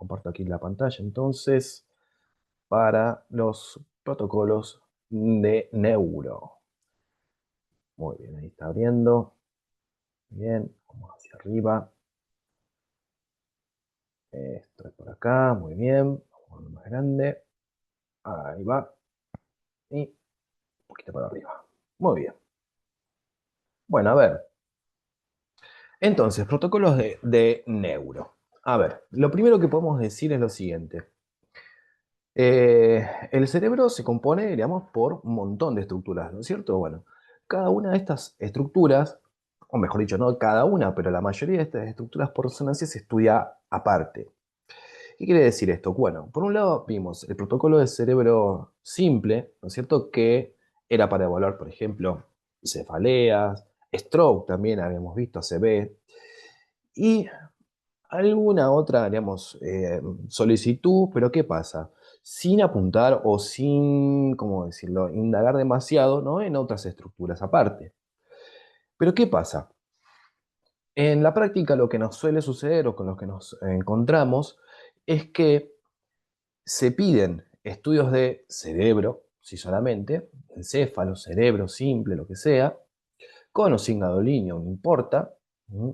comparto aquí la pantalla entonces para los protocolos de neuro. Muy bien, ahí está abriendo. Bien, vamos hacia arriba. Esto es por acá, muy bien. Vamos a ver más grande. Ahí va. Y un poquito para arriba. Muy bien. Bueno, a ver. Entonces, protocolos de neuro. A ver, lo primero que podemos decir es lo siguiente. El cerebro se compone, digamos, por un montón de estructuras, ¿no es cierto? Bueno, cada una de estas estructuras, o mejor dicho, no cada una, pero la mayoría de estas estructuras por resonancia se estudia aparte. ¿Qué quiere decir esto? Bueno, por un lado vimos el protocolo de cerebro simple, ¿no es cierto? Que era para evaluar, por ejemplo, cefaleas, stroke también habíamos visto, ACV, y alguna otra, digamos, solicitud, pero ¿qué pasa? Sin apuntar o sin, ¿cómo decirlo?, indagar demasiado, ¿no?, en otras estructuras aparte. Pero ¿qué pasa? En la práctica lo que nos suele suceder o con lo que nos encontramos es que se piden estudios de cerebro, si solamente, encéfalo, cerebro simple, lo que sea, con o sin gadolinio, no importa. ¿Mm?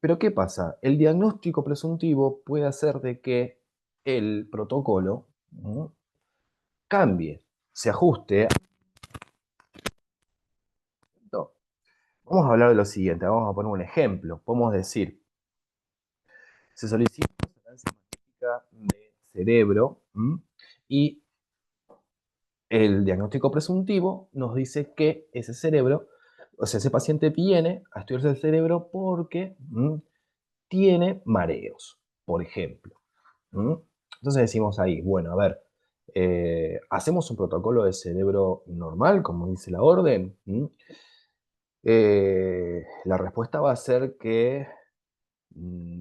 Pero ¿qué pasa? El diagnóstico presuntivo puede hacer de que el protocolo, ¿no?, cambie, se ajuste. No. Vamos a hablar de lo siguiente, vamos a poner un ejemplo. Podemos decir, se solicita una resonancia magnética de cerebro, y el diagnóstico presuntivo nos dice que ese cerebro, o sea, ese paciente viene a estudiarse el cerebro porque tiene mareos, por ejemplo. ¿Mm? Entonces decimos ahí, bueno, a ver, ¿hacemos un protocolo de cerebro normal, como dice la orden? La respuesta va a ser que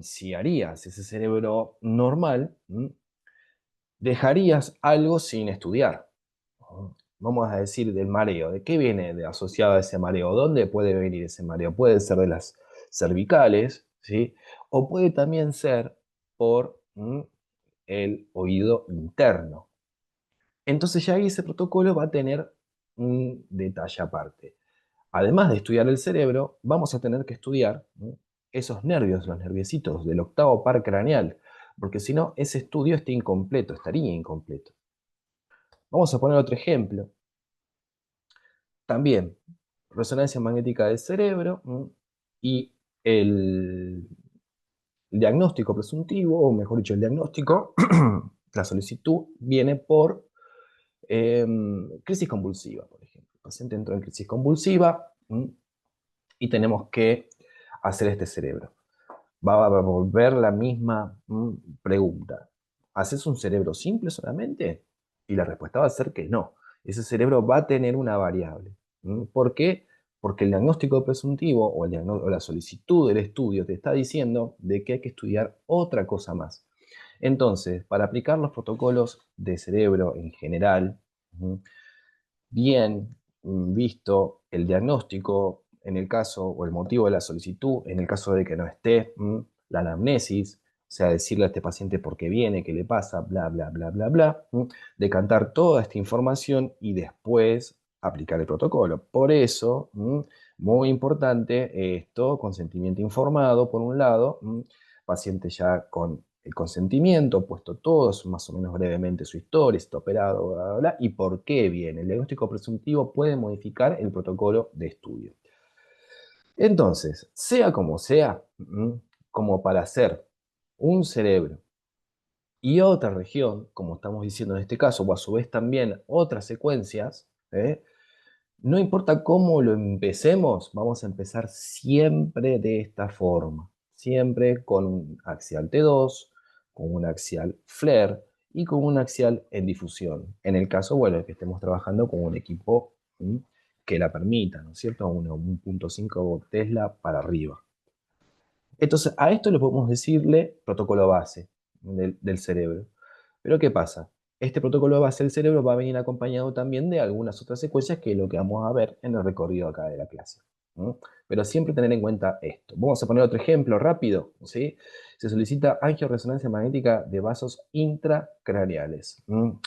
si harías ese cerebro normal, dejarías algo sin estudiar. Vamos a decir del mareo. ¿De qué viene asociado a ese mareo? ¿Dónde puede venir ese mareo? Puede ser de las cervicales, ¿sí? O puede también ser por el oído interno. Entonces ya ahí ese protocolo va a tener un detalle aparte. Además de estudiar el cerebro, vamos a tener que estudiar esos nervios, los nerviecitos del octavo par craneal, porque si no, ese estudio está incompleto, estaría incompleto. Vamos a poner otro ejemplo. También, resonancia magnética del cerebro y el diagnóstico presuntivo, o mejor dicho, el diagnóstico, la solicitud viene por crisis convulsiva, por ejemplo. El paciente entró en crisis convulsiva y tenemos que hacer este cerebro. Va a volver la misma pregunta. ¿Haces un cerebro simple solamente? Y la respuesta va a ser que no. Ese cerebro va a tener una variable. ¿Por qué? Porque el diagnóstico presuntivo o la solicitud del estudio te está diciendo de que hay que estudiar otra cosa más. Entonces, para aplicar los protocolos de cerebro en general, bien visto el diagnóstico en el caso o el motivo de la solicitud, en el caso de que no esté, la anamnesis, o sea, decirle a este paciente por qué viene, qué le pasa, bla, bla, bla, bla, bla, decantar toda esta información y después aplicar el protocolo. Por eso, muy importante esto, consentimiento informado, por un lado, paciente ya con el consentimiento, puesto todos más o menos brevemente su historia, está operado, bla, bla, bla, y por qué viene. El diagnóstico presuntivo puede modificar el protocolo de estudio. Entonces, sea como sea, como para hacer un cerebro y otra región, como estamos diciendo en este caso, o a su vez también otras secuencias, no importa cómo lo empecemos, vamos a empezar siempre de esta forma. Siempre con un axial T2, con un axial FLAIR y con un axial en difusión. En el caso, bueno, que estemos trabajando con un equipo que la permita, ¿no es cierto? 1.5 Tesla para arriba. Entonces, a esto le podemos decirle protocolo base del cerebro. Pero ¿qué pasa? Este protocolo base del cerebro va a venir acompañado también de algunas otras secuencias que es lo que vamos a ver en el recorrido acá de la clase. ¿Mm? Pero siempre tener en cuenta esto. Vamos a poner otro ejemplo rápido, ¿sí? Se solicita angioresonancia magnética de vasos intracraneales.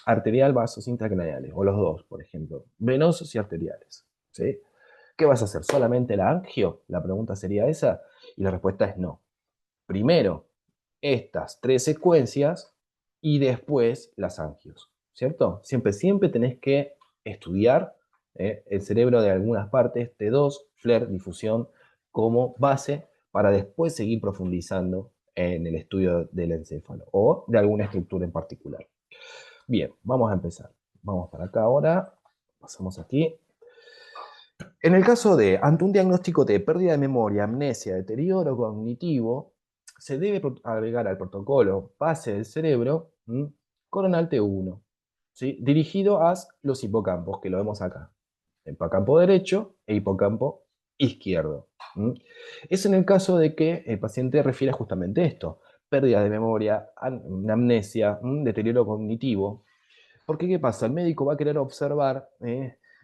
Arterial, vasos intracraneales, o los dos, por ejemplo, venosos y arteriales, ¿sí? ¿Qué vas a hacer? ¿Solamente la angio? La pregunta sería esa, y la respuesta es no. Primero, estas tres secuencias y después las angios, ¿cierto? Siempre tenés que estudiar el cerebro de algunas partes, T2, FLAIR, difusión, como base para después seguir profundizando en el estudio del encéfalo o de alguna estructura en particular. Bien, vamos a empezar. Vamos para acá ahora, pasamos aquí. En el caso de, ante un diagnóstico de pérdida de memoria, amnesia, deterioro cognitivo, se debe agregar al protocolo base del cerebro coronal T1, ¿sí? Dirigido a los hipocampos, que lo vemos acá. Hipocampo derecho e hipocampo izquierdo. Es en el caso de que el paciente refiere justamente esto, pérdida de memoria, amnesia, deterioro cognitivo, porque, ¿qué pasa? El médico va a querer observar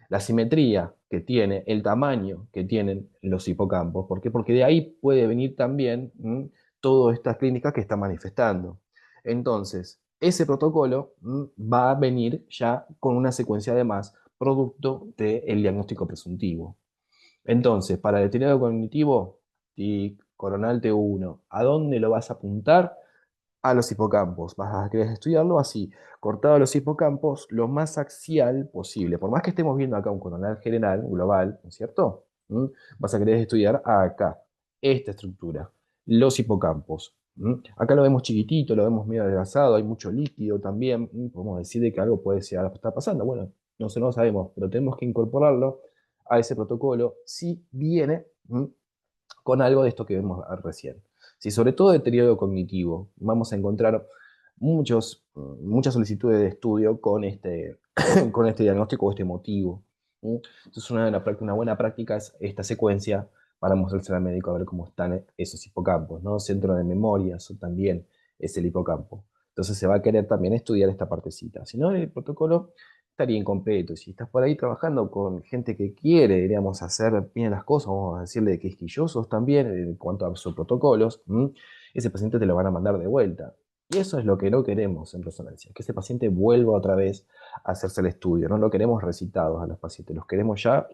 la simetría que tiene, el tamaño que tienen los hipocampos. ¿Por qué? Porque de ahí puede venir también todas estas clínicas que están manifestando. Entonces, ese protocolo va a venir ya con una secuencia de más, producto del diagnóstico presuntivo. Entonces, para el deterioro cognitivo, TIC, coronal T1, ¿a dónde lo vas a apuntar? A los hipocampos. Vas a querer estudiarlo así, cortado a los hipocampos lo más axial posible. Por más que estemos viendo acá un coronal general, global, ¿no es cierto? Vas a querer estudiar acá, esta estructura, los hipocampos. Acá lo vemos chiquitito, lo vemos medio adelgazado, hay mucho líquido también. Podemos decir de que algo puede estar pasando. Bueno, no sé, no lo sabemos, pero tenemos que incorporarlo a ese protocolo si viene con algo de esto que vemos recién. Si sobre todo deterioro cognitivo, vamos a encontrar muchas solicitudes de estudio con este, con este diagnóstico o este motivo. Entonces una buena práctica es esta secuencia para mostrarse al médico a ver cómo están esos hipocampos, ¿no? Centro de memoria, eso también es el hipocampo. Entonces se va a querer también estudiar esta partecita. Si no, el protocolo estaría incompleto. Y si estás por ahí trabajando con gente que quiere, diríamos, hacer bien las cosas, vamos a decirle quisquillosos también en cuanto a sus protocolos, ese paciente te lo van a mandar de vuelta. Y eso es lo que no queremos en resonancia, que ese paciente vuelva otra vez a hacerse el estudio. No lo queremos recitados a los pacientes, los queremos ya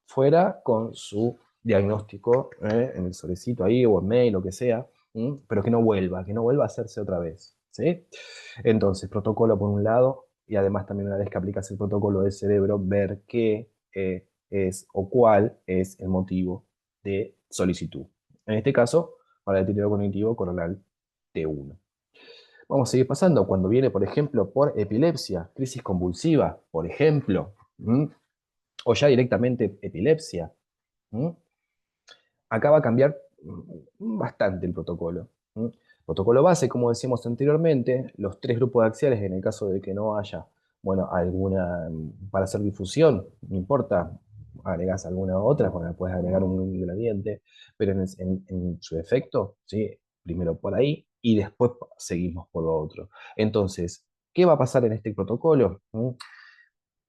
fuera con su diagnóstico en el solecito ahí o en mail, lo que sea, pero que no vuelva a hacerse otra vez. ¿Sí? Entonces, protocolo por un lado, y además también una vez que aplicas el protocolo del cerebro, ver qué es o cuál es el motivo de solicitud. En este caso, para el deterioro cognitivo coronal T1. Vamos a seguir pasando. Cuando viene, por ejemplo, por epilepsia, crisis convulsiva, por ejemplo, o ya directamente epilepsia, acá va a cambiar bastante el protocolo. Protocolo base, como decíamos anteriormente, los tres grupos axiales en el caso de que no haya, bueno, alguna, para hacer difusión, no importa, agregás alguna otra, bueno, puedes agregar un ingrediente, pero en su efecto, ¿sí? Primero por ahí y después seguimos por lo otro. Entonces, ¿qué va a pasar en este protocolo?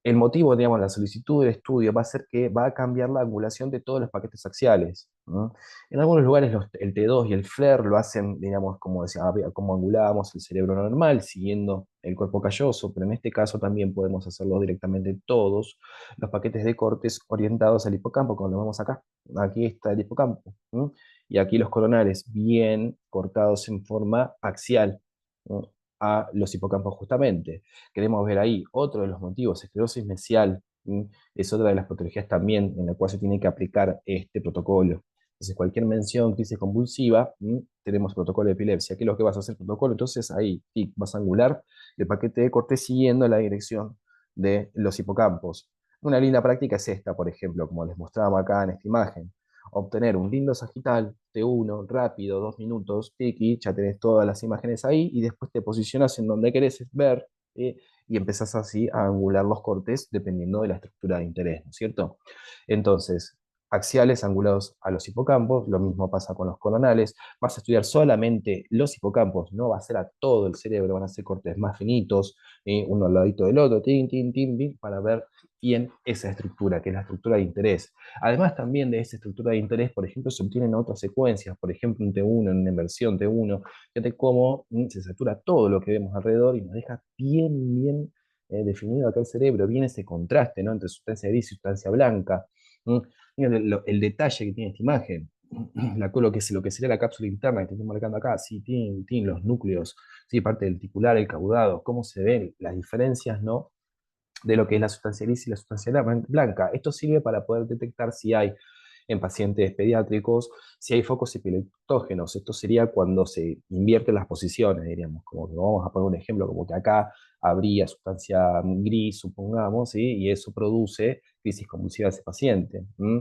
El motivo, digamos, la solicitud de estudio va a ser que va a cambiar la angulación de todos los paquetes axiales, ¿no? En algunos lugares el T2 y el FLAIR lo hacen, digamos, como decía, como angulábamos el cerebro normal, siguiendo el cuerpo calloso, pero en este caso también podemos hacerlo directamente todos los paquetes de cortes orientados al hipocampo, como lo vemos acá. Aquí está el hipocampo, ¿no? Y aquí los coronales bien cortados en forma axial, ¿no? A los hipocampos justamente. Queremos ver ahí otro de los motivos, esclerosis mesial, es otra de las patologías también en la cual se tiene que aplicar este protocolo. Entonces, cualquier mención, crisis convulsiva, tenemos protocolo de epilepsia. ¿Qué es lo que vas a hacer protocolo? Entonces, ahí vas a angular el paquete de corte siguiendo la dirección de los hipocampos. Una linda práctica es esta, por ejemplo, como les mostraba acá en esta imagen. Obtener un lindo sagital T1 rápido, 2 minutos, tiki, ya tenés todas las imágenes ahí y después te posicionas en donde querés ver y empezás así a angular los cortes dependiendo de la estructura de interés, ¿no es cierto? Entonces, axiales angulados a los hipocampos, lo mismo pasa con los coronales, vas a estudiar solamente los hipocampos, no va a ser a todo el cerebro, van a ser cortes más finitos, uno al ladito del otro, tin, tin, tin, tin, para ver y en esa estructura, que es la estructura de interés. Además también de esa estructura de interés, por ejemplo, se obtienen otras secuencias, por ejemplo, un T1, en una inversión T1, fíjate cómo se satura todo lo que vemos alrededor y nos deja bien definido acá el cerebro, bien ese contraste, ¿no? Entre sustancia gris y sustancia blanca. ¿Mm? Mira el detalle que tiene esta imagen. Lo que sería la cápsula interna que estoy marcando acá, sí, tiene los núcleos, sí, parte del ticular, el caudado, cómo se ven las diferencias, ¿no? De lo que es la sustancia gris y la sustancia blanca. Esto sirve para poder detectar si hay en pacientes pediátricos, si hay focos epileptógenos. Esto sería cuando se invierten las posiciones, diríamos, como que vamos a poner un ejemplo, como que acá habría sustancia gris, supongamos, ¿sí? Y eso produce crisis convulsiva de ese paciente. ¿Mm?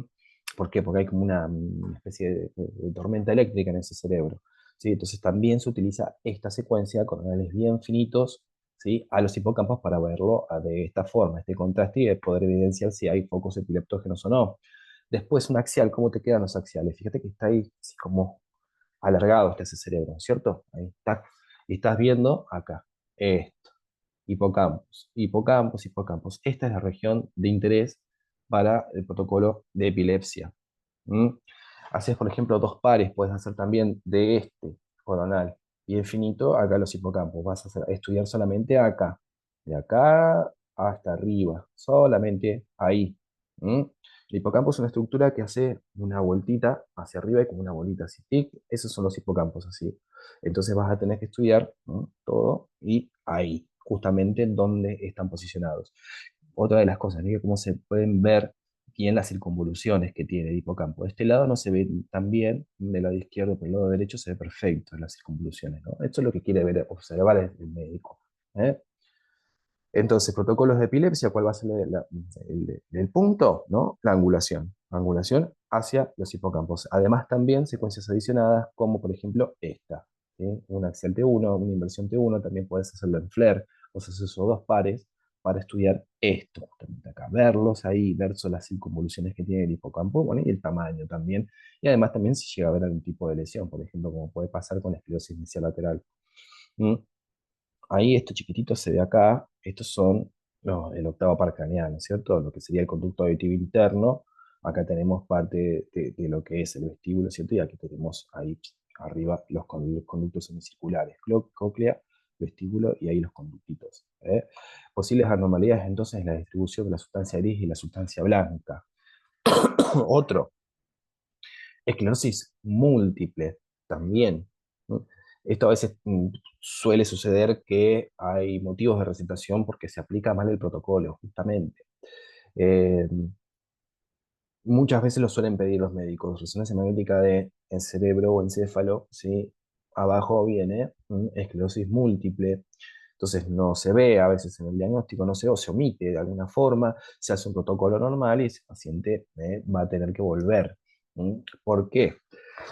¿Por qué? Porque hay como una especie de tormenta eléctrica en ese cerebro. ¿Sí? Entonces también se utiliza esta secuencia con canales bien finitos, ¿sí? A los hipocampos para verlo de esta forma, este contraste y poder evidenciar si hay focos epileptógenos o no. Después, un axial, ¿cómo te quedan los axiales? Fíjate que está ahí así como alargado está ese cerebro, ¿cierto? Ahí está. Y estás viendo acá, esto, hipocampos, hipocampos, hipocampos. Esta es la región de interés para el protocolo de epilepsia. ¿Mm? Haces, por ejemplo, dos pares, puedes hacer también de este coronal y infinito acá los hipocampos. Vas a estudiar solamente acá, de acá hasta arriba, solamente ahí. ¿Mm? El hipocampo es una estructura que hace una vueltita hacia arriba y como una bolita así. tic, esos son los hipocampos así. Entonces vas a tener que estudiar, ¿no? Todo y ahí, justamente en donde están posicionados. Otra de las cosas, ¿no? Cómo se pueden ver bien las circunvoluciones que tiene el hipocampo. De este lado no se ve tan bien, del lado izquierdo, pero del lado derecho se ve perfecto en las circunvoluciones, ¿no? Esto es lo que quiere ver, observar el médico. ¿Eh? Entonces, protocolos de epilepsia, ¿cuál va a ser el punto? ¿No? La angulación. Angulación hacia los hipocampos. Además, también secuencias adicionadas, como por ejemplo esta. ¿Sí? Una axial T1, una inversión T1, también puedes hacerlo en FLAIR, o sea, esos dos pares para estudiar esto, justamente acá, verlos ahí, ver las circunvoluciones que tiene el hipocampo, bueno, y el tamaño también, y además también si llega a haber algún tipo de lesión, por ejemplo, como puede pasar con la esclerosis mesial lateral. ¿Mm? Ahí esto chiquitito se ve acá, estos son el octavo par craneal, ¿cierto? Lo que sería el conducto auditivo interno. Acá tenemos parte de lo que es el vestíbulo, ¿cierto? Y aquí tenemos ahí arriba los conductos semicirculares, cóclea, vestíbulo y ahí los conductitos. ¿Eh? Posibles anormalidades entonces en la distribución de la sustancia gris y la sustancia blanca. Otro, esclerosis múltiple también, ¿no? Esto a veces suele suceder que hay motivos de recitación porque se aplica mal el protocolo, justamente. Eh, Muchas veces lo suelen pedir los médicos, resonancia magnética de el cerebro o encéfalo, ¿sí? Abajo viene esclerosis múltiple, entonces no se ve a veces en el diagnóstico, no se ve o se omite de alguna forma, se hace un protocolo normal y ese paciente va a tener que volver. ¿Por qué?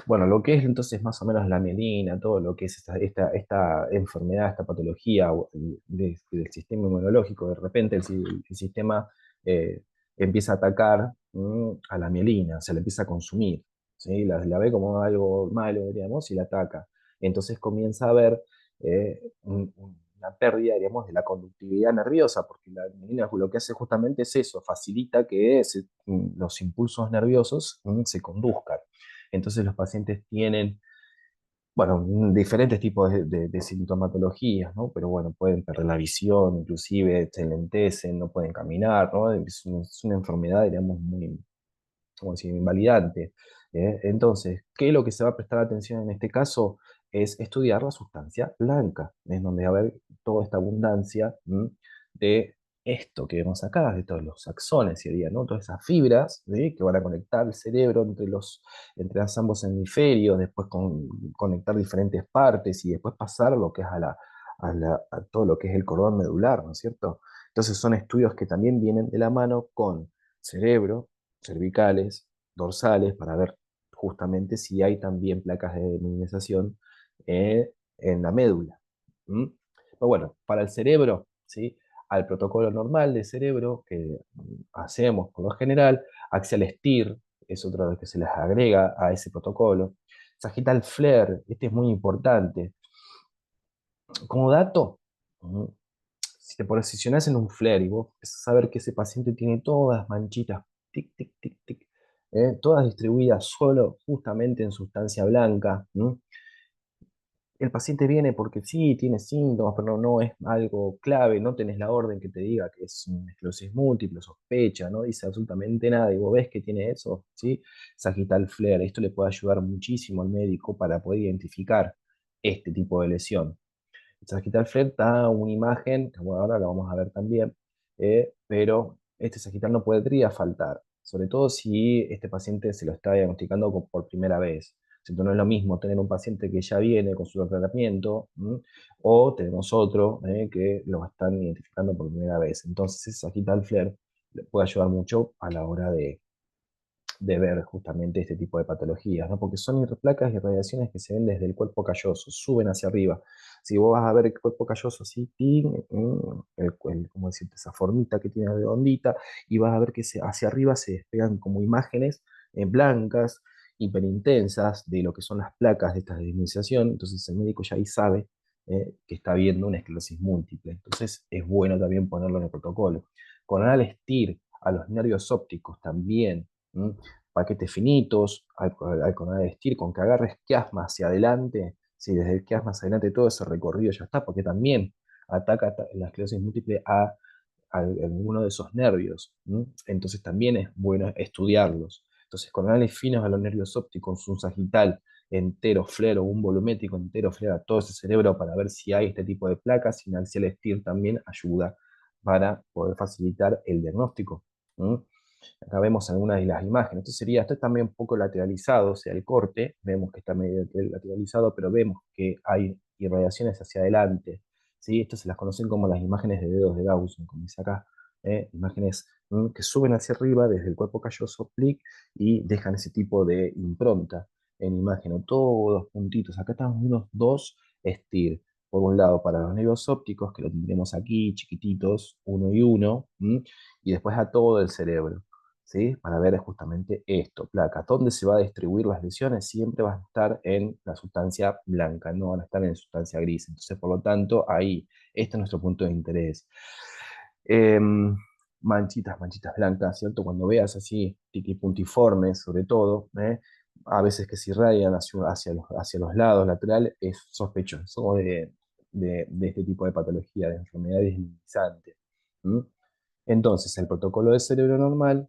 Bueno, lo que es entonces más o menos la mielina, todo lo que es esta enfermedad, esta patología del sistema inmunológico, de repente el sistema eh, empieza a atacar a la mielina, se la empieza a consumir, ¿sí? La ve como algo malo, digamos, y la ataca. Entonces comienza a haber una pérdida, digamos, de la conductividad nerviosa, porque la mielina lo que hace justamente es eso, facilita que los impulsos nerviosos se conduzcan. Entonces los pacientes tienen, bueno, diferentes tipos de sintomatologías, ¿no? Pero bueno, pueden perder la visión, inclusive se enlentecen, no pueden caminar, ¿no? Es una enfermedad, digamos, muy, como decir, invalidante. Entonces, ¿qué es lo que se va a prestar atención en este caso? Es estudiar la sustancia blanca, es donde va a haber toda esta abundancia de esto que vemos acá, de todos los axones, sería, ¿no? Todas esas fibras, ¿sí? Que van a conectar el cerebro entre ambos hemisferios, después conectar diferentes partes y después pasar a lo que es a todo lo que es el cordón medular, ¿no es cierto? Entonces son estudios que también vienen de la mano con cerebro, cervicales, dorsales, para ver justamente si hay también placas de minimización en la médula. ¿Mm? Pero bueno, para el cerebro, ¿sí? Al protocolo normal de cerebro que hacemos por lo general, axial STIR es otro de los que se les agrega a ese protocolo. Sagittal FLAIR, este es muy importante. Como dato, si te posicionás en un flare y vos empezás a ver que ese paciente tiene todas manchitas, tic, tic, tic, tic, todas distribuidas solo justamente en sustancia blanca, ¿m? El paciente viene porque sí, tiene síntomas, pero no es algo clave, no tenés la orden que te diga que es una esclerosis múltiple, sospecha, no dice absolutamente nada y vos ves que tiene eso, ¿sí? Sagital flare, esto le puede ayudar muchísimo al médico para poder identificar este tipo de lesión. El sagital flare da una imagen, que bueno, ahora la vamos a ver también, pero este sagital no podría faltar, sobre todo si este paciente se lo está diagnosticando por primera vez. Entonces no es lo mismo tener un paciente que ya viene con su tratamiento, o tenemos otro que lo están identificando por primera vez. Entonces ese sagital flare le puede ayudar mucho a la hora de ver justamente este tipo de patologías, ¿no? Porque son placas y radiaciones que se ven desde el cuerpo calloso, suben hacia arriba. Si vos vas a ver el cuerpo calloso así, ting, ¿cómo decirte? Esa formita que tiene redondita, y vas a ver que hacia arriba se despegan como imágenes blancas, hiperintensas, de lo que son las placas de esta desmineralización. Entonces el médico ya ahí sabe que está viendo una esclerosis múltiple. Entonces es bueno también ponerlo en el protocolo. Con anal STIR a los nervios ópticos también, paquetes finitos, con vestir, con que agarres quiasma hacia adelante, si desde el quiasma hacia adelante todo ese recorrido ya está, porque también ataca la esclerosis múltiple a alguno de esos nervios. Entonces también es bueno estudiarlos. Entonces con análisis finos a los nervios ópticos, un sagital entero, flero, un volumétrico entero, flera todo ese cerebro para ver si hay este tipo de placas, y el STIR también ayuda para poder facilitar el diagnóstico. ¿Mm? Acá vemos algunas de las imágenes. Esto es también un poco lateralizado, o sea, el corte, vemos que está medio lateralizado, pero vemos que hay irradiaciones hacia adelante. ¿Sí? Estas se las conocen como las imágenes de dedos de Dawson, como dice acá. Imágenes que suben hacia arriba desde el cuerpo calloso, plic, y dejan ese tipo de impronta en imagen, todos puntitos. Acá estamos viendo dos STIR. Por un lado, para los nervios ópticos, que lo tendremos aquí, chiquititos, uno y uno, y después a todo el cerebro. ¿Sí? Para ver justamente esto, placas. ¿Dónde se va a distribuir las lesiones? Siempre van a estar en la sustancia blanca, no van a estar en sustancia gris. Entonces, por lo tanto, ahí, este es nuestro punto de interés. Manchitas blancas, ¿cierto? Cuando veas así, tiquipuntiformes, sobre todo, a veces que se irradian hacia los lados laterales, es sospechoso de este tipo de patología, de enfermedades minimizantes. Entonces, el protocolo de cerebro normal,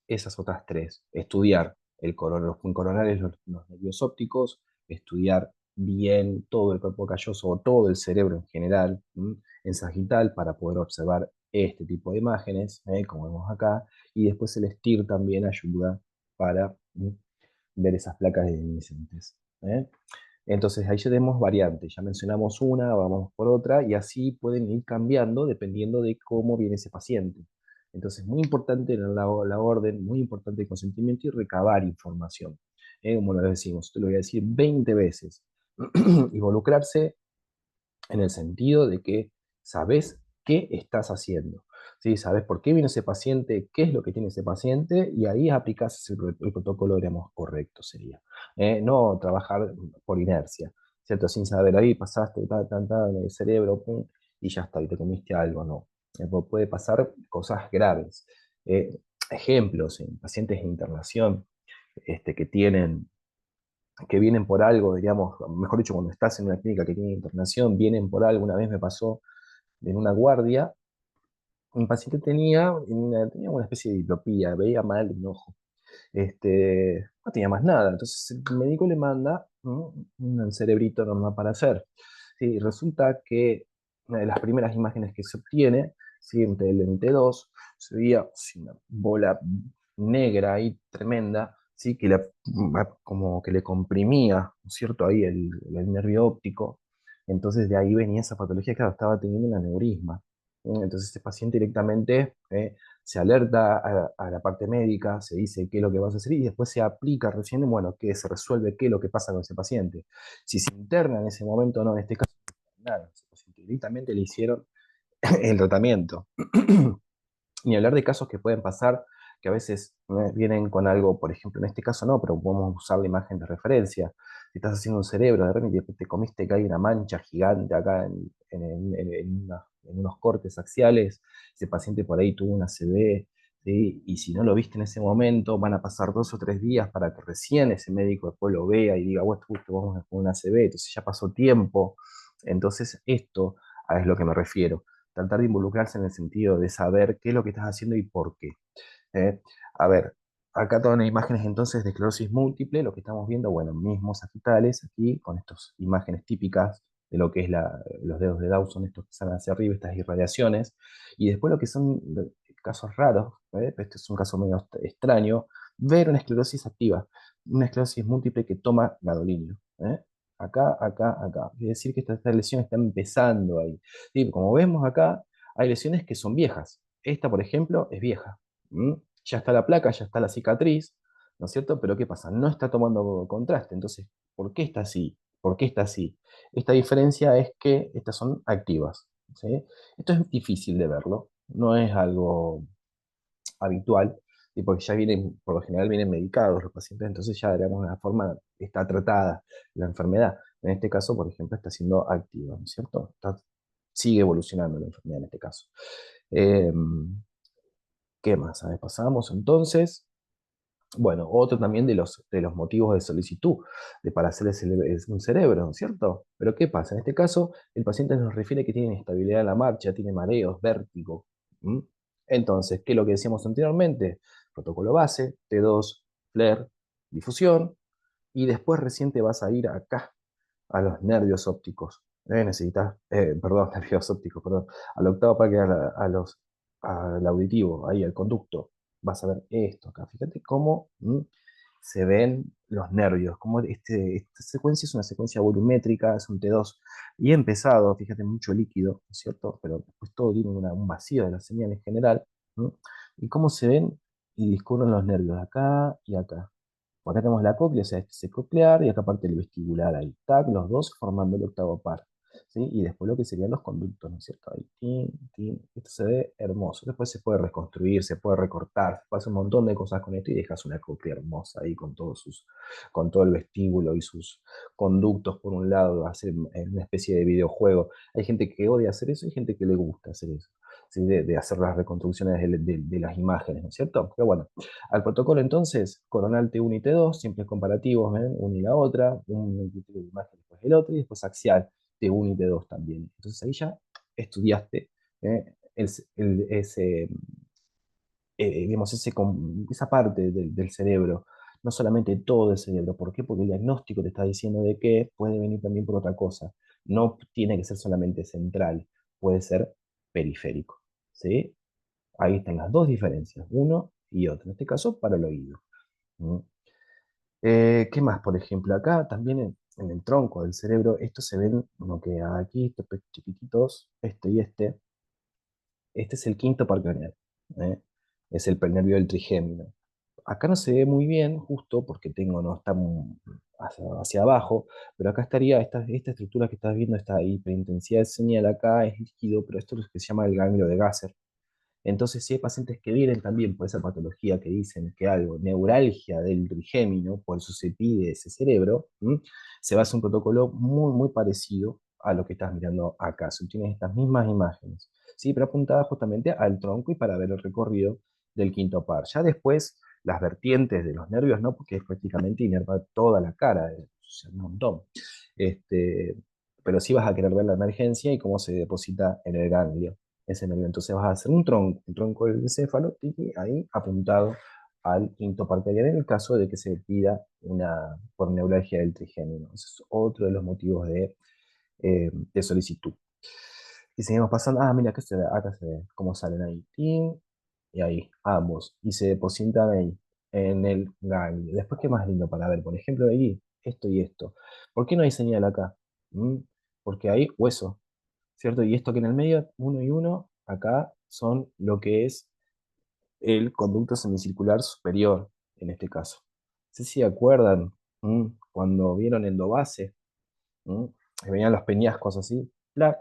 esas otras tres: estudiar los coronales, los nervios ópticos, estudiar bien todo el cuerpo calloso o todo el cerebro en general, en sagital, para poder observar este tipo de imágenes, como vemos acá, y después el STIR también ayuda para ver esas placas luminiscentes. Entonces ahí ya tenemos variantes, ya mencionamos una, vamos por otra, y así pueden ir cambiando dependiendo de cómo viene ese paciente. Entonces, muy importante la orden, muy importante el consentimiento y recabar información. Como lo decimos, te lo voy a decir 20 veces. Involucrarse en el sentido de que sabes qué estás haciendo. ¿Sí? Sabes por qué viene ese paciente, qué es lo que tiene ese paciente, y ahí aplicas el protocolo, digamos, correcto sería. No trabajar por inercia, ¿cierto? Sin saber, ahí pasaste, en el cerebro, pum, y ya está, y te comiste algo, no. Puede pasar cosas graves. Ejemplos en pacientes de internación que vienen por algo, diríamos, mejor dicho, cuando estás en una clínica que tiene internación, vienen por algo. Una vez me pasó en una guardia, un paciente tenía una especie de diplopía, veía mal un ojo. No tenía más nada, entonces el médico le manda un cerebrito normal para hacer. Sí, resulta que una de las primeras imágenes que se obtiene, ¿sí? Entre el lente 2, se veía sí, una bola negra ahí tremenda, ¿sí? Como que le comprimía, ¿no es cierto?, ahí el nervio óptico. Entonces de ahí venía esa patología, claro, estaba teniendo un aneurisma. Entonces este paciente directamente se alerta a la parte médica, se dice qué es lo que vas a hacer, y después se aplica recién, bueno, que se resuelve qué es lo que pasa con ese paciente. Si se interna en ese momento o no, en este caso, nada, ese paciente directamente le hicieron el tratamiento. Ni hablar de casos que pueden pasar, que a veces vienen con algo, por ejemplo, en este caso no, pero podemos usar la imagen de referencia. Si estás haciendo un cerebro, de repente te comiste que hay una mancha gigante acá en en unos cortes axiales, ese paciente por ahí tuvo una ACV, ¿sí? Y si no lo viste en ese momento, van a pasar 2 o 3 días para que recién ese médico después lo vea y diga, bueno, justo vamos con una ACV, entonces ya pasó tiempo. Entonces esto es lo que me refiero. Tratar de involucrarse en el sentido de saber qué es lo que estás haciendo y por qué. ¿Eh? A ver, acá todas las imágenes entonces de esclerosis múltiple, lo que estamos viendo, bueno, mismos sagitales aquí, con estas imágenes típicas de lo que es los dedos de Dawson, estos que salen hacia arriba, estas irradiaciones, y después lo que son casos raros, este es un caso medio extraño, ver una esclerosis activa, una esclerosis múltiple que toma gadolinio. Acá, acá, acá. Quiere decir que esta lesión está empezando ahí. Sí, como vemos acá, hay lesiones que son viejas. Esta, por ejemplo, es vieja. ¿Mm? Ya está la placa, ya está la cicatriz, ¿no es cierto? Pero ¿qué pasa? No está tomando contraste. Entonces, ¿por qué está así? ¿Por qué está así? Esta diferencia es que estas son activas, ¿sí? Esto es difícil de verlo, no es algo habitual, y porque ya vienen, por lo general vienen medicados los pacientes, entonces ya de alguna forma está tratada la enfermedad. En este caso, por ejemplo, está siendo activa, ¿no es cierto? Sigue evolucionando la enfermedad en este caso. Eh, ¿Qué más? A ver, pasamos entonces. Bueno, otro también de los motivos de solicitud para hacer un cerebro, ¿cierto? Pero ¿qué pasa? En este caso, el paciente nos refiere que tiene inestabilidad en la marcha, tiene mareos, vértigo. ¿Mm? Entonces, ¿qué es lo que decíamos anteriormente? Protocolo base, T2, FLAIR, difusión, y después recién te vas a ir acá, a los nervios ópticos. Necesitas, perdón, nervios ópticos, perdón, al octavo parque, al auditivo, ahí al conducto. Vas a ver esto acá. Fíjate cómo se ven los nervios, cómo esta secuencia es una secuencia volumétrica, es un T2 bien pesado, fíjate, mucho líquido, ¿no es cierto? Pero después todo tiene un vacío de la señal en general. ¿Mm? Y cómo se ven y discurren los nervios acá y acá. Acá tenemos la cóclea, o sea, este es el coclear, y acá parte el vestibular, ahí, tac, los dos formando el octavo par, ¿sí? Y después lo que serían los conductos, ¿no es cierto? Ahí, tin, tin. Esto se ve hermoso. Después se puede reconstruir, se puede recortar, se puede hacer un montón de cosas con esto y dejas una cóclea hermosa ahí con todo el vestíbulo y sus conductos por un lado, hacer una especie de videojuego. Hay gente que odia hacer eso y hay gente que le gusta hacer eso, ¿sí? De hacer las reconstrucciones de las imágenes, ¿no es cierto? Pero bueno. Al protocolo entonces, coronal T1 y T2, siempre comparativos, ¿ven? Una y la otra, un criterio de imagen después el otro, y después axial, T1 y T2 también. Entonces ahí ya estudiaste ¿eh? Ese, digamos, esa parte del cerebro, no solamente todo el cerebro. ¿Por qué? Porque el diagnóstico te está diciendo de que puede venir también por otra cosa. No tiene que ser solamente central, puede ser periférico. ¿Sí? Ahí están las dos diferencias, uno y otro, en este caso para el oído. ¿Mm? ¿Qué más? Por ejemplo, acá también en el tronco del cerebro, estos se ven como que aquí, estos chiquititos, este y este. Este es el quinto par craneal, ¿eh? Es el nervio del trigémino. Acá no se ve muy bien, justo porque no está hacia abajo, pero acá estaría esta estructura que estás viendo, esta hiperintensidad de señal acá es líquido, pero esto es lo que se llama el ganglio de Gasser. Entonces, si hay pacientes que vienen también por esa patología que dicen que algo, neuralgia del trigémino, por eso se pide ese cerebro, se va a hacer un protocolo muy, muy parecido a lo que estás mirando acá. Se tienen estas mismas imágenes, ¿sí? Pero apuntadas justamente al tronco y para ver el recorrido del quinto par. Ya después, las vertientes de los nervios, no, porque es prácticamente inerva toda la cara, es un montón. Este, pero sí vas a querer ver la emergencia y cómo se deposita en el ganglio ese nervio. Entonces vas a hacer un tronco del encéfalo, y ahí apuntado al quinto par craneal en el caso de que se pida una por neuralgia del trigémino. Ese es otro de los motivos de solicitud. Y seguimos pasando, mira, acá se ve cómo salen ahí, tin, y ahí, ambos, y se depositan ahí, en el ganglio. Después, ¿qué más lindo para ver? Por ejemplo, ahí, esto y esto. ¿Por qué no hay señal acá? ¿Mm? Porque hay hueso, ¿cierto? Y esto que en el medio, uno y uno, acá son lo que es el conducto semicircular superior, en este caso. No sé si acuerdan cuando vieron endobase, que venían los peñascos así, ¡plac!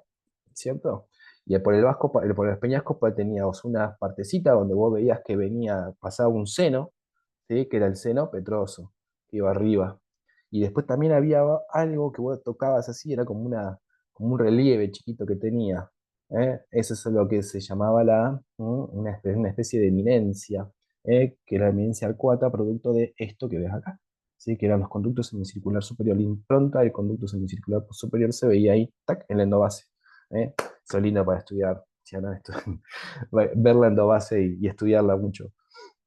¿Cierto? Y por el peñasco teníamos una partecita donde vos veías que pasaba un seno, ¿sí? Que era el seno petroso, que iba arriba. Y después también había algo que vos tocabas así, era como un relieve chiquito que tenía. Eso es lo que se llamaba una especie de eminencia, que era la eminencia arcuata, producto de esto que ves acá, ¿sí? Que eran los conductos semicircular superior. La impronta del conducto semicircular superior se veía ahí, tac, en la endobase. ¿Eh? Eso es lindo para estudiar. Si no, ver la endobase y estudiarla mucho.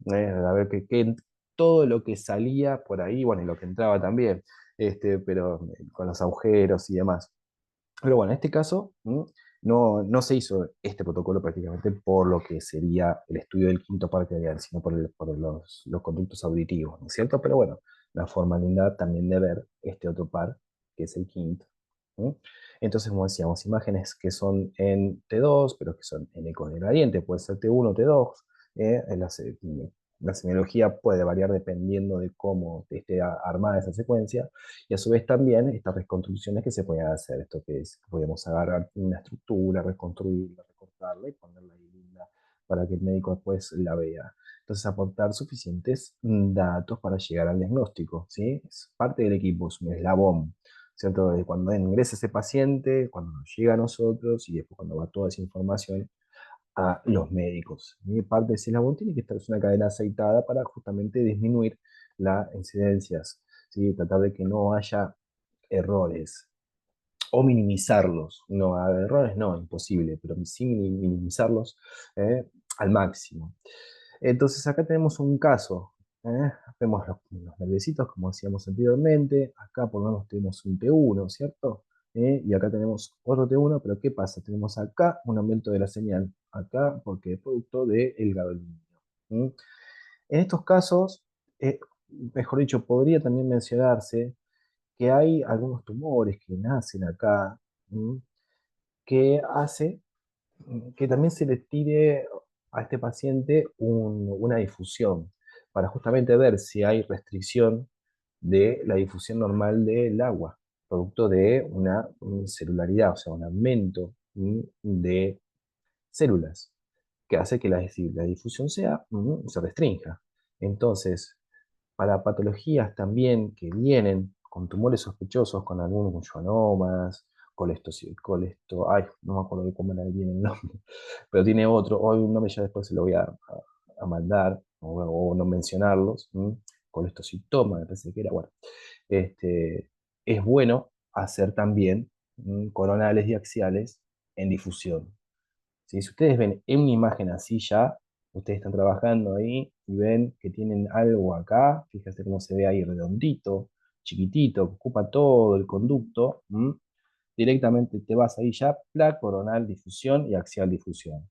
A ver todo lo que salía por ahí, bueno, y lo que entraba también, pero con los agujeros y demás. Pero bueno, en este caso no se hizo este protocolo prácticamente por lo que sería el estudio del quinto par craneal, sino por los conductos auditivos, ¿no es cierto? Pero bueno, la forma linda también de ver este otro par, que es el quinto. ¿Mm? Entonces, como decíamos, imágenes que son en T2, pero que son en eco de gradiente, puede ser T1, T2. La semiología puede variar dependiendo de cómo esté armada esa secuencia, y a su vez también estas reconstrucciones que se pueden hacer, esto que es, podemos agarrar una estructura, reconstruirla, recortarla y ponerla ahí linda para que el médico después la vea. Entonces aportar suficientes datos para llegar al diagnóstico, ¿sí? Es parte del equipo, es un eslabón, ¿cierto? De cuando ingresa ese paciente, cuando nos llega a nosotros y después cuando va toda esa información a los médicos. Y parte de ese eslabón tiene que estar es una cadena aceitada para justamente disminuir las incidencias, ¿sí? Tratar de que no haya errores o minimizarlos. No, errores no, imposible, pero sí minimizarlos al máximo. Entonces acá tenemos un caso. Vemos los nerviositos, como decíamos anteriormente. Acá por lo menos tenemos un T1, ¿cierto? Y acá tenemos otro T1, pero ¿qué pasa? Tenemos acá un aumento de la señal. Acá porque es producto del gadolinio. ¿Mm? En estos casos, eh, mejor dicho, podría también mencionarse que hay algunos tumores que nacen acá, ¿m? Que hace que también se le tire a este paciente una difusión para justamente ver si hay restricción de la difusión normal del agua, producto de una celularidad, o sea, un aumento de células que hace que la difusión se restrinja. Entonces, para patologías también que vienen con tumores sospechosos, con algunos schwannomas, ay, no me acuerdo de cómo era bien el nombre, pero tiene otro, hoy un nombre ya después se lo voy a mandar, o no mencionarlos, colestocitoma, me parece que era, bueno, es bueno hacer también coronales y axiales en difusión. ¿Sí? Si ustedes ven en una imagen así ya, ustedes están trabajando ahí y ven que tienen algo acá, fíjense cómo se ve ahí redondito, chiquitito, que ocupa todo el conducto, directamente te vas ahí ya, placa coronal difusión y axial difusión.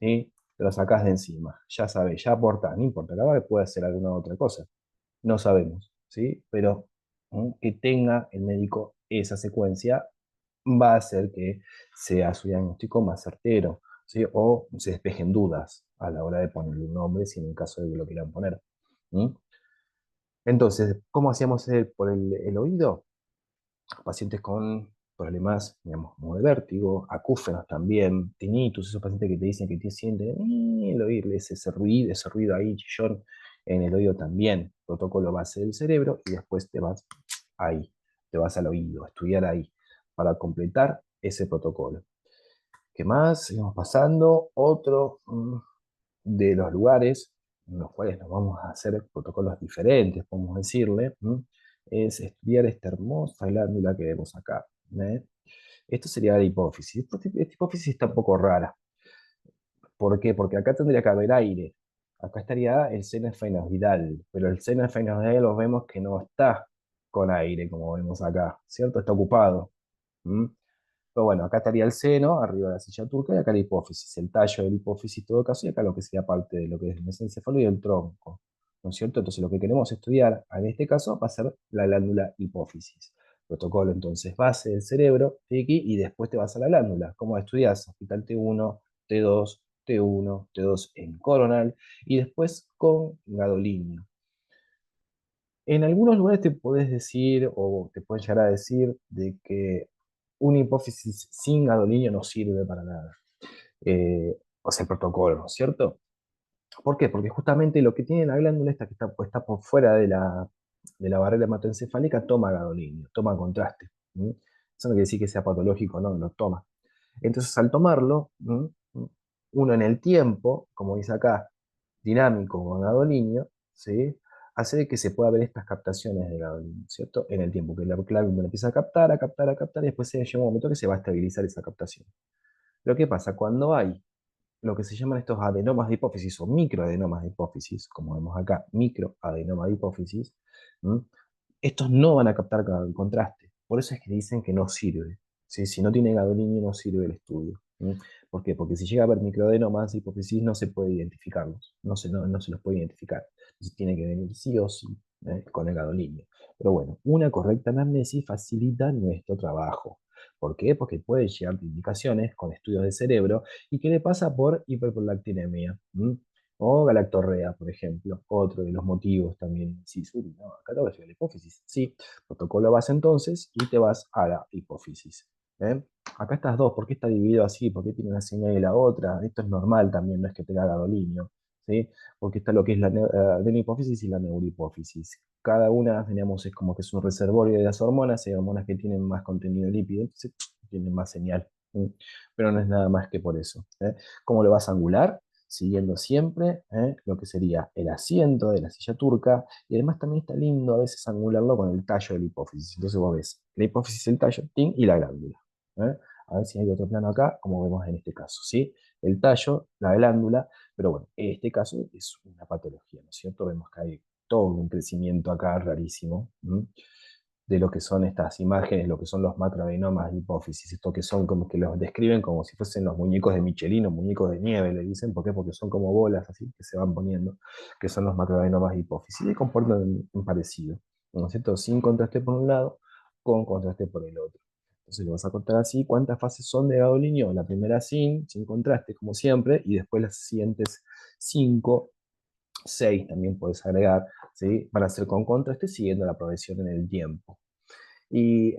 ¿Sí? Te lo sacás de encima, ya sabes, ya aporta, no importa, la que puede hacer alguna otra cosa, no sabemos, ¿sí? Pero que tenga el médico esa secuencia va a hacer que sea su diagnóstico más certero, ¿sí? O se despejen dudas a la hora de ponerle un nombre, si en el caso de que lo quieran poner. ¿Mm? Entonces, ¿cómo hacíamos por el oído? Pacientes con problemas, digamos, como de vértigo, acúfenos también, tinnitus, esos pacientes que te dicen que te sienten el oír, ese ruido ahí, chillón, en el oído también, protocolo base del cerebro, y después te vas ahí, te vas al oído, a estudiar ahí, para completar ese protocolo. ¿Qué más? Seguimos pasando. Otro de los lugares en los cuales nos vamos a hacer protocolos diferentes, podemos decirle, es estudiar esta hermosa glándula que vemos acá. ¿Eh? Esto sería la hipófisis. Esta hipófisis está un poco rara. ¿Por qué? Porque acá tendría que haber aire. Acá estaría el seno esfenoidal, pero el seno esfenoidal lo vemos que no está con aire, como vemos acá, ¿cierto? Está ocupado. ¿Mm? Pero bueno, acá estaría el seno, arriba de la silla turca, y acá la hipófisis, el tallo de la hipófisis, en todo caso, y acá lo que sería parte de lo que es el mesencéfalo y el tronco, ¿no es cierto? Entonces lo que queremos estudiar en este caso va a ser la glándula hipófisis. Protocolo entonces base del cerebro, tiki, y después te vas a la glándula. ¿Cómo estudias? Hospital T1, T2, T1, T2 en coronal, y después con gadolinio. En algunos lugares te podés decir, o te pueden llegar a decir, de que una hipófisis sin gadolinio no sirve para nada. O sea, el protocolo, ¿no es cierto? ¿Por qué? Porque justamente lo que tiene la glándula esta que está puesta por fuera de la barrera hematoencefálica toma gadolinio, toma contraste. ¿Mm? Eso no quiere decir que sea patológico, no, lo toma. Entonces, al tomarlo, uno en el tiempo, como dice acá, dinámico con gadolinio, ¿sí? Hace de que se pueda ver estas captaciones de gadolinio, ¿cierto? En el tiempo, que la clave empieza a captar, a captar, a captar, y después se llega un momento que se va a estabilizar esa captación. Lo que pasa cuando hay lo que se llaman estos adenomas de hipófisis o microadenomas de hipófisis, como vemos acá, microadenoma de hipófisis, ¿m? Estos no van a captar el contraste. Por eso es que dicen que no sirve. ¿Sí? Si no tiene gadolinio, no sirve el estudio. ¿Por qué? Porque si llega a haber microadenomas de hipófisis, no se puede identificarlos. No se los puede identificar. Entonces tiene que venir sí o sí con el gadolinio. Pero bueno, una correcta anamnesis facilita nuestro trabajo. ¿Por qué? Porque puede llegar indicaciones con estudios de cerebro y qué le pasa por hiperprolactinemia. O galactorrea, por ejemplo, otro de los motivos también. Sí, no, acá te voy a llegar la hipófisis. Sí, protocolo vas entonces y te vas a la hipófisis. ¿Eh? Acá estas dos, ¿por qué está dividido así? ¿Por qué tiene una señal y la otra? Esto es normal también, no es que tenga gadolinio, ¿sí? Porque está lo que es la adenohipófisis y la neurohipófisis. Cada una, teníamos, es como que es un reservorio de las hormonas, hay hormonas que tienen más contenido lípido, entonces tienen más señal. Pero no es nada más que por eso. ¿Cómo lo vas a angular? Siguiendo siempre lo que sería el asiento de la silla turca, y además también está lindo a veces angularlo con el tallo de la hipófisis. Entonces vos ves la hipófisis, el tallo, tin, y la glándula. ¿Eh? A ver si hay otro plano acá, como vemos en este caso, ¿sí? El tallo, la glándula, pero bueno, en este caso es una patología, ¿no es cierto? Vemos que hay todo un crecimiento acá rarísimo. De lo que son estas imágenes, lo que son los macroadenomas de hipófisis, esto que son como que los describen como si fuesen los muñecos de Michelin o muñecos de nieve, le dicen, ¿por qué? Porque son como bolas así que se van poniendo, que son los macroadenomas de hipófisis, y comportan en parecido, ¿no es cierto? Sin contraste por un lado, con contraste por el otro. Entonces le vas a contar así cuántas fases son de gadolinio, la primera sin contraste, como siempre, y después las siguientes 5, 6 también puedes agregar, ¿sí? Van a ser con contraste siguiendo la progresión en el tiempo. ¿Y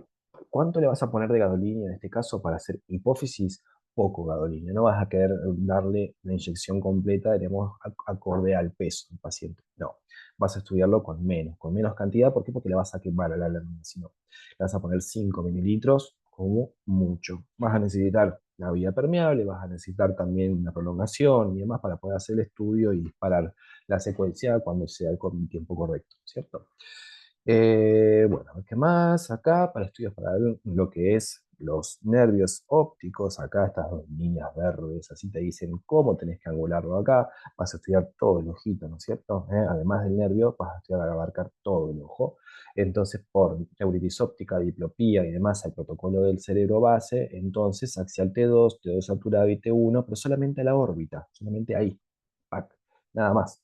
cuánto le vas a poner de gadolinio en este caso para hacer hipófisis? Poco gadolinio. No vas a querer darle la inyección completa, digamos, acorde al peso del paciente. No. Vas a estudiarlo con menos cantidad. ¿Por qué? Porque le vas a quemar a la lámina. Si no, le vas a poner 5 mililitros como mucho. Vas a necesitar la vía permeable, vas a necesitar también una prolongación y demás para poder hacer el estudio y disparar la secuencia cuando sea con el tiempo correcto, ¿cierto? Bueno, ¿qué más? Acá para estudios para ver lo que es los nervios ópticos, acá estas dos líneas verdes, así te dicen cómo tenés que angularlo acá, vas a estudiar todo el ojito, ¿no es cierto? Además del nervio, vas a estudiar, abarcar todo el ojo. Entonces, por neuritis óptica, diplopía y demás, el protocolo del cerebro base, entonces axial T2, T2 saturado y T1, pero solamente a la órbita, solamente ahí, pac, nada más.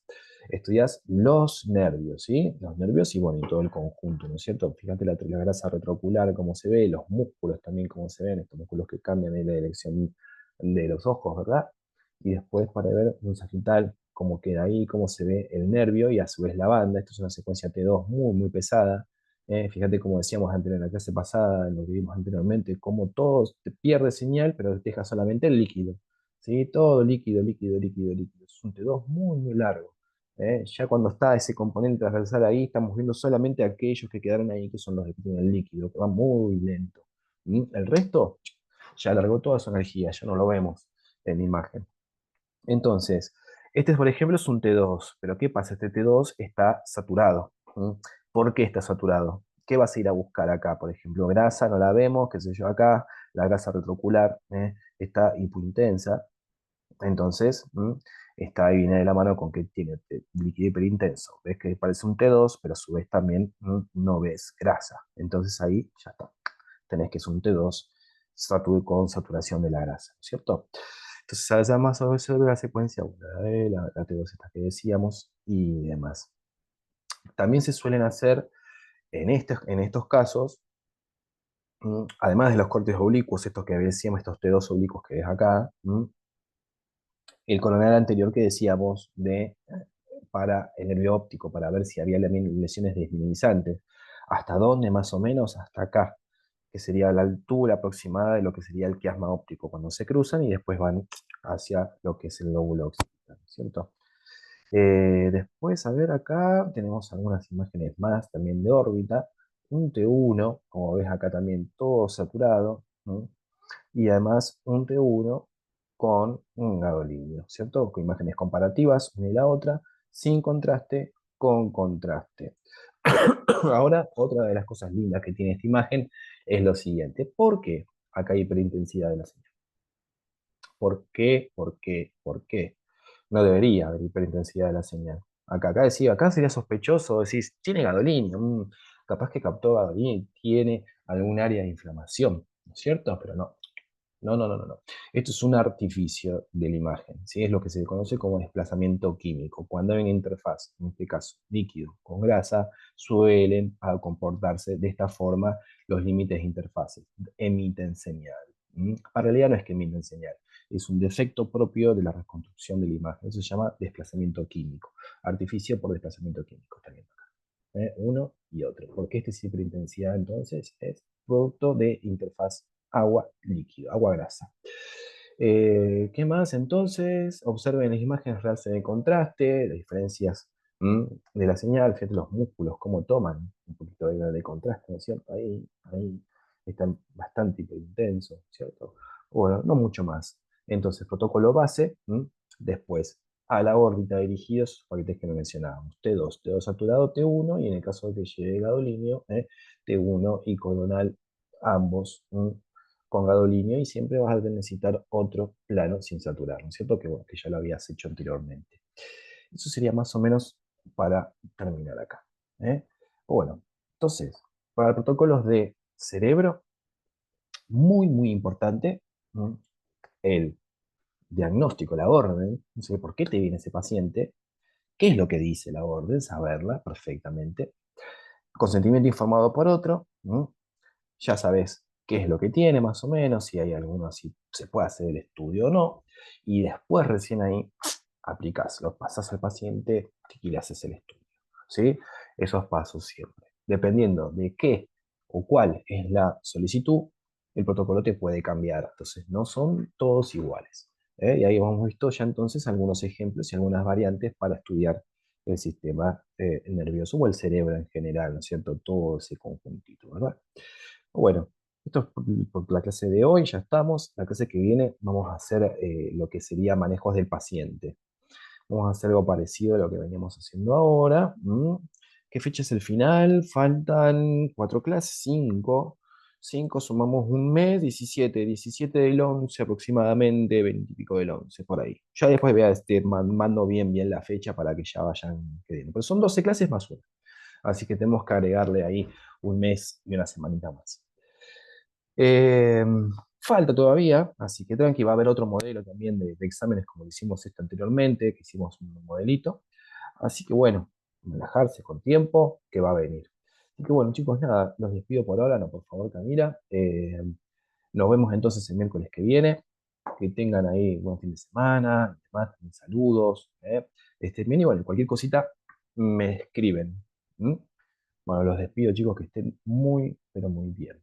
Estudias los nervios, ¿sí? Los nervios y bueno, y todo el conjunto, ¿no es cierto? Fíjate la grasa retrocular, cómo se ve, los músculos también, cómo se ven, estos músculos que cambian en la dirección de los ojos, ¿verdad? Y después para ver un sagital, cómo queda ahí, cómo se ve el nervio y a su vez la banda. Esto es una secuencia T2 muy, muy pesada. Fíjate como decíamos antes en la clase pasada, en lo que vimos anteriormente, cómo todo te pierde señal, pero te deja solamente el líquido. ¿Sí? Todo líquido, líquido, líquido, líquido. Es un T2 muy, muy largo. Ya cuando está ese componente transversal ahí, estamos viendo solamente aquellos que quedaron ahí, que son los que tienen el líquido, que va muy lento. El resto ya alargó toda su energía, ya no lo vemos en imagen. Entonces, este, por ejemplo, es un T2, pero ¿qué pasa? Este T2 está saturado. ¿Por qué está saturado? ¿Qué vas a ir a buscar acá? Por ejemplo, grasa, no la vemos, qué sé yo acá, la grasa retrocular está hipointensa, entonces, está ahí viene de la mano con que tiene líquido hiperintenso. Ves que parece un T2, pero a su vez también no ves grasa. Entonces ahí ya está. Tenés que es un T2 con saturación de la grasa, ¿no es cierto? Entonces, sabes más sobre la secuencia 1, la T2 esta que decíamos y demás. También se suelen hacer en estos casos, además de los cortes oblicuos, estos que decíamos, estos T2 oblicuos que ves acá, el coronal anterior que decíamos para el nervio óptico, para ver si había lesiones desminimizantes. ¿Hasta dónde más o menos? Hasta acá, que sería la altura aproximada de lo que sería el quiasma óptico cuando se cruzan y después van hacia lo que es el lóbulo occipital, ¿cierto? Después, a ver, acá tenemos algunas imágenes más también de órbita. Un T1, como ves acá también todo saturado, ¿no? y además un T1 con un gadolinio, ¿cierto? Con imágenes comparativas, una y la otra, sin contraste, con contraste. Ahora, otra de las cosas lindas que tiene esta imagen es lo siguiente. ¿Por qué acá hay hiperintensidad de la señal? ¿Por qué? ¿Por qué? ¿Por qué? No debería haber hiperintensidad de la señal. Acá decía, acá sería sospechoso, decís, tiene gadolinio, capaz que captó gadolinio y tiene algún área de inflamación, ¿no es cierto? Pero no, no, no, no, no, no. Esto es un artificio de la imagen, ¿sí? Es lo que se conoce como desplazamiento químico. Cuando hay una interfaz, en este caso líquido con grasa, suelen comportarse de esta forma los límites de interfaces. Emiten señal. Para realidad no es que emiten señal, es un defecto propio de la reconstrucción de la imagen. Eso se llama desplazamiento químico. Artificio por desplazamiento químico, también acá. Uno y otro. Porque esta hiperintensidad entonces es producto de interfaz agua-líquido, agua-grasa. ¿Qué más entonces? Observen las imágenes reales de contraste, las diferencias de la señal, fíjate los músculos, cómo toman un poquito de contraste, ¿no es cierto? Ahí están bastante intensos, ¿cierto? Bueno, no mucho más. Entonces, protocolo base, después a la órbita dirigidos esos paquetes que mencionábamos, T2 saturado, T1, y en el caso de que llegue gadolinio, T1 y coronal, ambos con gadolinio, y siempre vas a necesitar otro plano sin saturar, ¿no es cierto? Que, bueno, que ya lo habías hecho anteriormente. Eso sería más o menos para terminar acá. ¿eh? Bueno, entonces, para protocolos de cerebro, muy, muy importante, el diagnóstico, la orden, no sé por qué te viene ese paciente, qué es lo que dice la orden, saberla perfectamente. Consentimiento informado por otro, ya sabes qué es lo que tiene más o menos, si hay alguno, si se puede hacer el estudio o no, y después recién ahí aplicás, lo pasás al paciente y le haces el estudio. ¿Sí? Esos pasos siempre. Dependiendo de qué o cuál es la solicitud, el protocolo te puede cambiar. Entonces, no son todos iguales. Y ahí hemos visto ya entonces algunos ejemplos y algunas variantes para estudiar el sistema nervioso o el cerebro en general, ¿no es cierto? Todo ese conjuntito, ¿verdad? Bueno, esto es por la clase de hoy, ya estamos. La clase que viene vamos a hacer lo que sería manejos del paciente. Vamos a hacer algo parecido a lo que veníamos haciendo ahora. ¿Qué fecha es el final? Faltan 4 clases, 5. 5 sumamos un mes, 17 del 11 aproximadamente, 20 y pico del 11 por ahí. Ya después vea, mando bien la fecha para que ya vayan queriendo. Pero son 12 clases más una. Así que tenemos que agregarle ahí un mes y una semanita más. Eh, Falta todavía, así que tranqui, va a haber otro modelo también de exámenes como lo hicimos esto anteriormente, que hicimos un modelito. Así que bueno, relajarse con tiempo, que va a venir. Así que bueno, chicos, nada, los despido por ahora, no, por favor, Camila. Nos vemos entonces el miércoles que viene. Que tengan ahí buen fin de semana, demás, saludos. Bien, y bueno, cualquier cosita me escriben. ¿m? Bueno, los despido, chicos, que estén muy, pero muy bien.